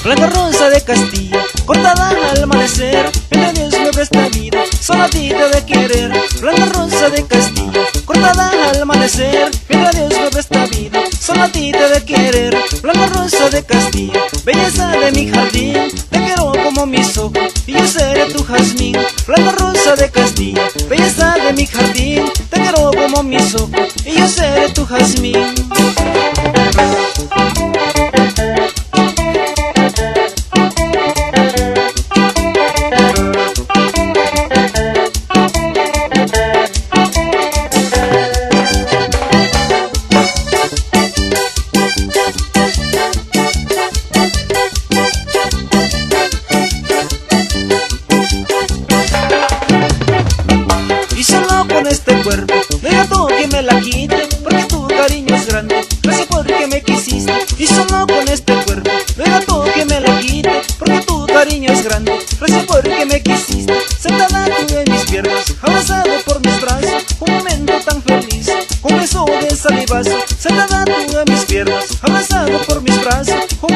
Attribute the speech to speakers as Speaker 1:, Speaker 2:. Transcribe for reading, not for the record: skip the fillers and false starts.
Speaker 1: Blanca rosa de Castilla, cortada al amanecer, entre Dios me presta vida, solo a ti te de querer. Blanca rosa de Castilla, cortada al amanecer, entre Dios me presta vida, solo a ti te de querer. Blanca rosa de Castilla, belleza de mi jardín, te quiero como mis ojos y yo seré tu jazmín. Blanca rosa de Castilla, belleza de mi jardín, te quiero como mis ojos y yo seré tu jazmín. Y solo con este cuerpo, dejo que me la quite, porque tu cariño es grande, gracias porque me quisiste. Y solo con este cuerpo, dejo que me la quite, porque tu cariño es grande, gracias porque me quisiste. Sentada tú en mis piernas, abrazado por mis brazos, un momento tan feliz, con beso de salivazo. Sentada tú en mis piernas, abrazado por mis brazos, un